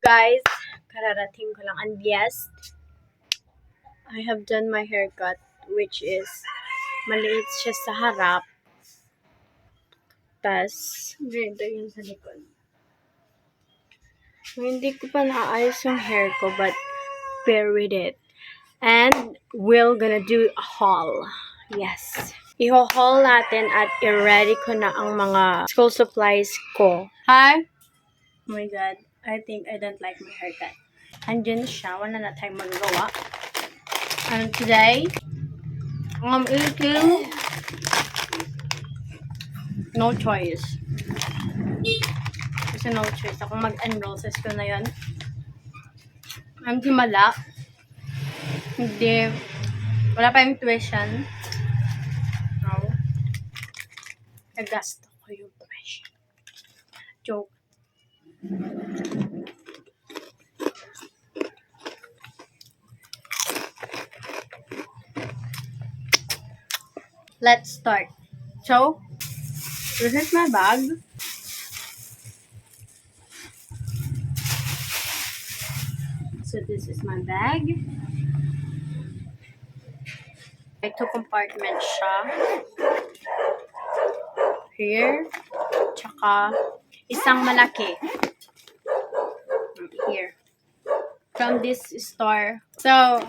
Guys, kararating ko lang. And yes, I have done my haircut, which is maliit siya sa harap. Tas, ganito yun sa likod. So, hindi ko pa naayos yung hair ko, but bear with it. And we're gonna do a haul. Yes. I-haul natin at i-ready ko na ang mga school supplies ko. Hi! Oh my god. I think I don't like my haircut. Andyan siya. Wala na tayong magagawa. And today, I'm eating no choice. Kasi no choice. Ako mag-enroll sa school na yun. I'm himala. Hindi. Wala pa yung tuition. No. Nagasto ko yung tuition. Joke. Let's start. So, this is my bag. So, this is my bag. May 2 compartments siya. Here. Tsaka, isang malaki. Here. From this store. So,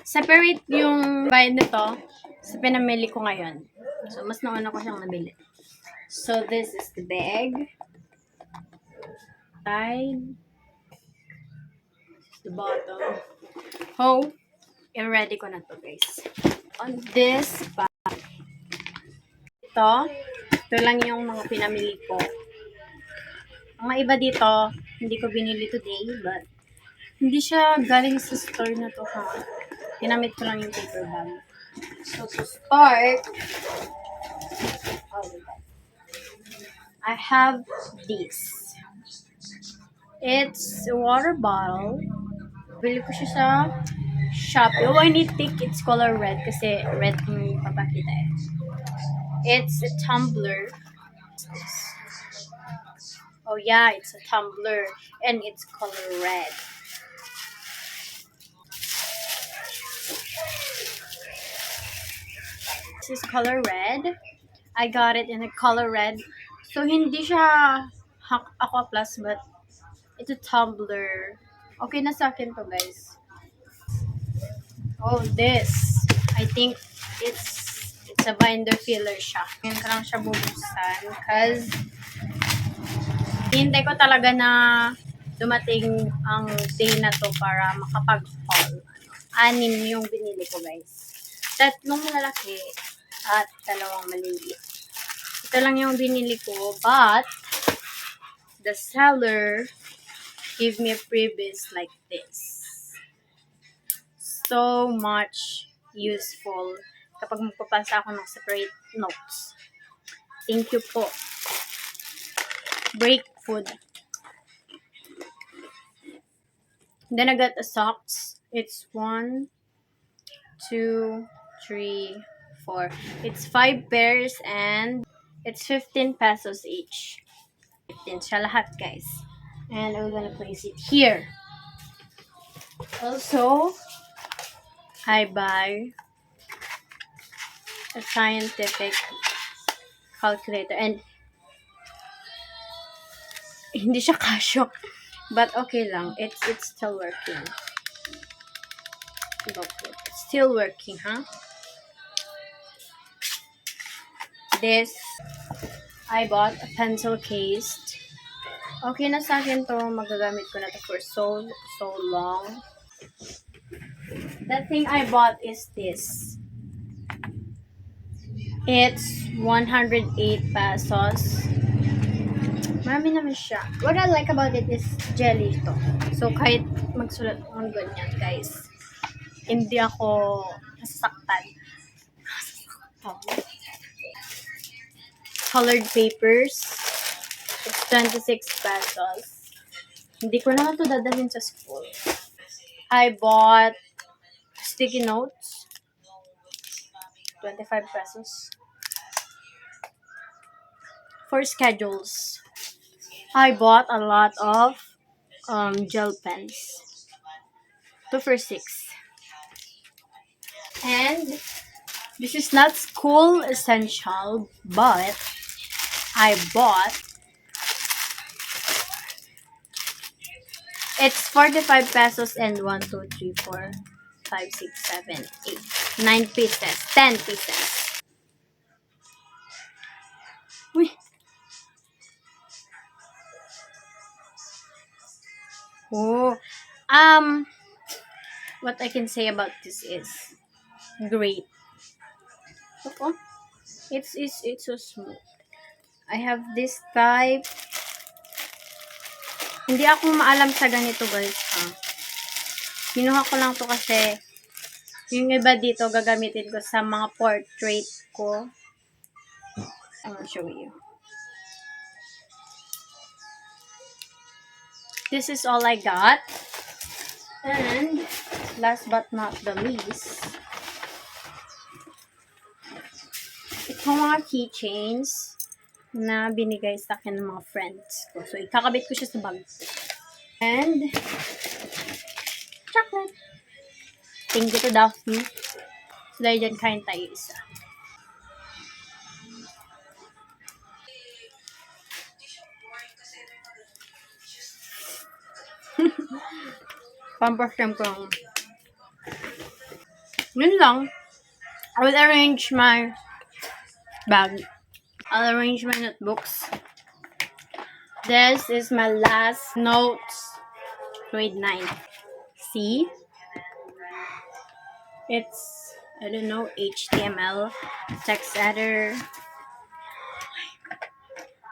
separate yung bayad nito sa pinamili ko ngayon. So, mas nauna ko siyang nabili. So, this is the bag. Side. This is the bottom. Oh, i-ready ko na to, guys. On this bag. Ito lang yung mga pinamili ko. Mga iba dito, hindi ko binili today, but hindi siya galing sa store na to, ha. Ginamit ko lang yung paper bag. So, to start, I have this. It's a water bottle. Bili ko siya sa Shopee. Oh, I need to take its color red kasi red yung papakita eh. It's a tumbler. Oh yeah, it's a tumbler. And it's color red. This is color red. I got it in a color red. So, hindi siya Aqua Plus, but it's a tumbler. Okay na sa akin to, guys. Oh, this. I think it's a binder filler siya. Ngayon ko lang siya bubuksan because hintay ko talaga na dumating ang day na to para makapag-haul. 6 yung binili ko, guys. 3 malalaki at 2 maliliit. Ito lang yung binili ko, but the seller gave me a freebies like this. So much useful kapag magpapasa ako ng separate notes. Thank you po. Break food. Then I got the socks. It's 1, 2, 3, 4. It's 5 pairs and it's 15 pesos each. 15 siya lahat, guys. And I'm gonna place it here. Also, I buy a scientific calculator and hindi siya kasyo, but okay lang. It's still working. It's still working, huh? This, I bought a pencil case. Okay na sa akin to. Magagamit ko na to for so long. That thing I bought is this. It's 108 pesos. Marami naman siya. What I like about it is jelly to. So, kahit magsulat ng ganyan, guys, hindi ako nasasaktan. Colored papers. It's 26 pesos. Hindi ko naman to dadalhin sa school. I bought sticky notes. 25 pesos. For schedules, I bought a lot of gel pens. 2 for 6. And this is not school essential, but I bought. It's 45 pesos and 1, 2, 3, 4, 5, 6, 7, 8, 9 pieces. 10 pieces. Uy. Oh. What I can say about this is great. Oh, it's so smooth. I have this type. Hindi ako maalam sa ganito, guys. Kinuha ko lang to kasi yung iba dito gagamitin ko sa mga portrait ko. I'll show you. This is all I got. And last but not the least, ito mga keychains na binigay sa akin ng mga friends ko. So, ikakabit ko siya sa bag. And chocolate. Thank you to Daphne. So, dahil dyan kain tayo isa. Pampastem ko. Yun lang. I will arrange my bag. I'll arrange my notebooks. This is my last notes. Grade 9. See? It's, I don't know, HTML, text editor.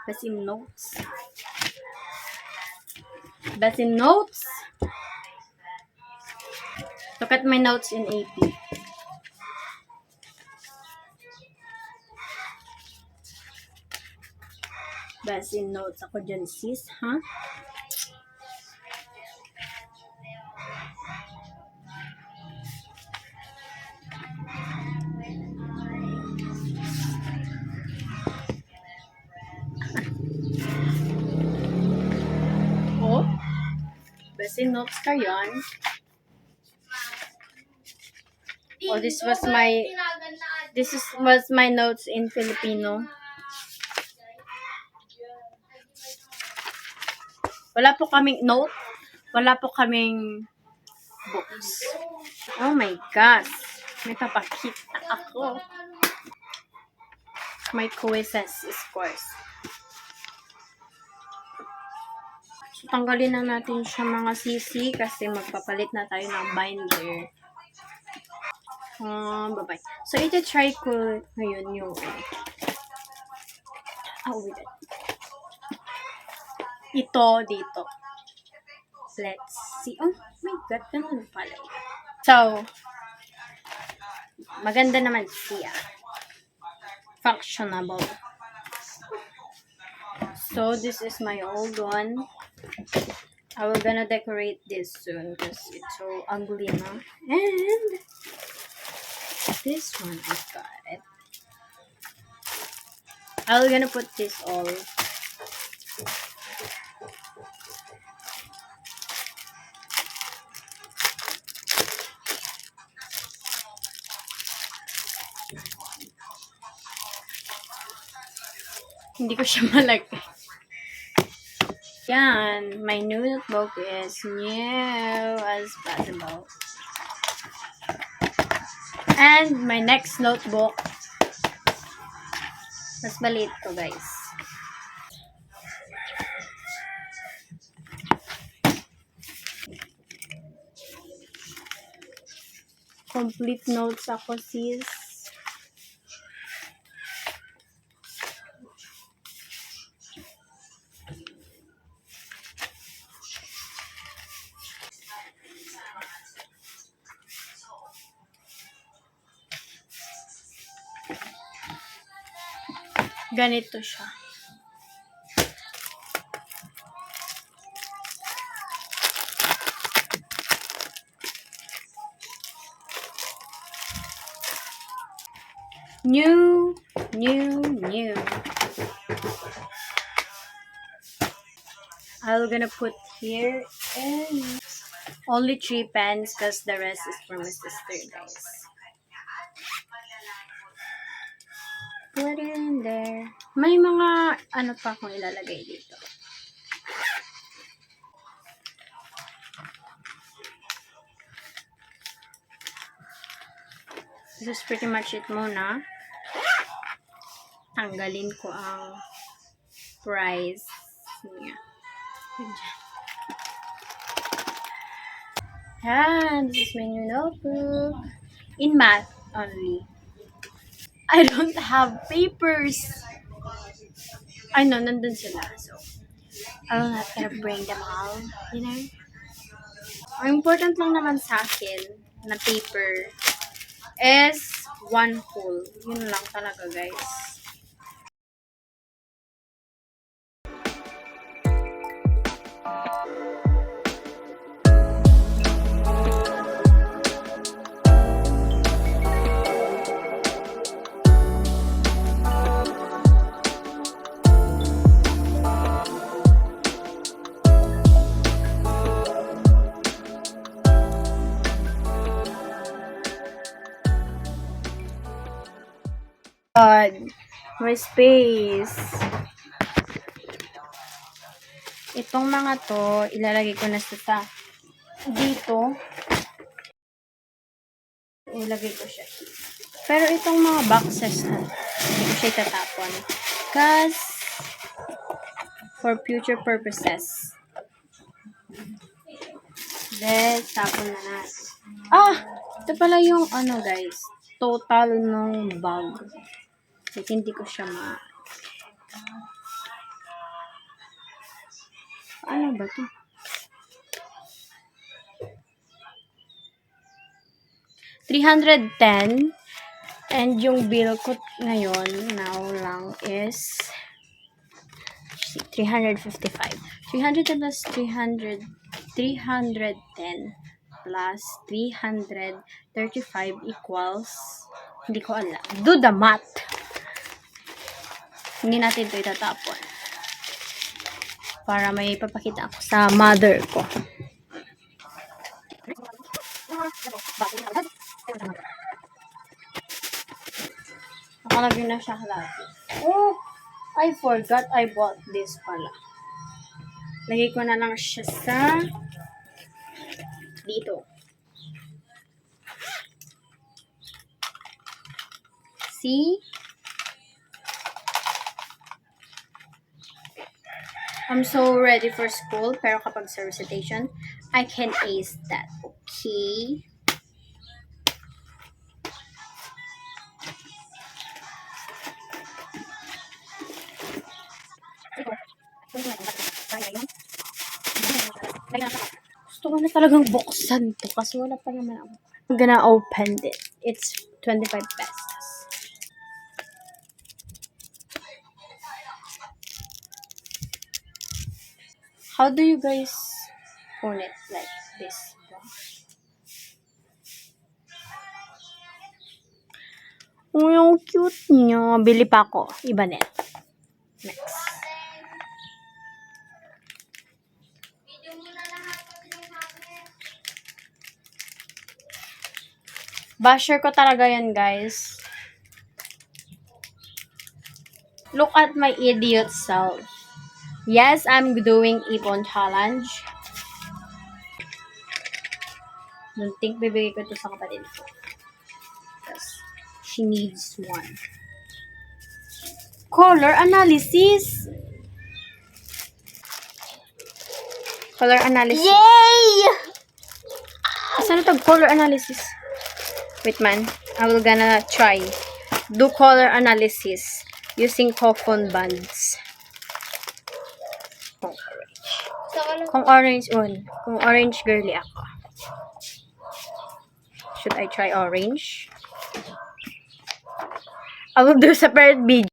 Best in notes. Best in notes. Look at my notes in AP. Best in notes ako dyan, sis, ha? Oh, best in notes ka yan. Oh, this was my notes in Filipino. Wala po kaming note. Wala po kaming books. Oh my gosh. May papakita ako. My quizzes scores. So, tanggalin na natin siya mga sisi kasi magpapalit na tayo ng binder. Bye-bye. So, ito try ko ngayon yung wait. Ito dito. Let's see. Oh my God, ganun pala. So, maganda naman siya. Functionable. So, this is my old one. I will gonna decorate this soon because it's so ugly now. And this one I got it. I'm gonna put this all. Hindi ko siya malagay. Yan, my new notebook is new as possible. And my next notebook, mas maliit to, guys. Complete notes ako, sis. Ganito siya. New. I'm gonna put here and only 3 pens because the rest is for my sister, guys. Put it in there. May mga ano pa akong ilalagay dito. This is pretty much it muna. Tanggalin ko ang price niya. Yan, this is my new notebook. In math only. I don't have papers. I know, nandun sila. So, I'm not gonna bring them all, you know? Ang important lang naman sa akin na paper is one whole. Yun lang talaga, guys. God, my space. Itong mga to, ilalagay ko na sa dito. Ilagay ko siya. Pero itong mga boxes na, hindi ko siya itatapon. Because, for future purposes. Then, tapon na natin. Ah! Ito pala yung ano, guys. Total ng bag. Like, hindi ko siya ano ba to? $310 and yung bill ko ngayon now lang is 355. 300 plus 310 plus 335 equals, hindi ko alam. Do the math. Hindi natin ito itatapon. Para may papakita ako sa mother ko. Nakalagay na siya lagi. Oh! I forgot I bought this pala. Lagay ko na lang siya sa dito. See? I'm so ready for school, pero kapag sa recitation, I can ace that. Okay? Gusto ko na talagang buksan to kasi wala pa naman ako. I'm gonna open it. It's 25 pesos. How do you guys own it like this? Oh, yung cute niya. Bili pa ako. Iba net. Next. Basher ko talaga yan, guys. Look at my idiot self. Yes, I'm doing ipon challenge. Don't think bibigay ko ito sa kapatid ko. Because she needs one. Color analysis. Color analysis. Yay! Saan ito? Color analysis. Wait man. I will gonna try. Do color analysis using coupon bands. Kung orange on. Kung orange girly ako. Should I try orange? I will do separate video.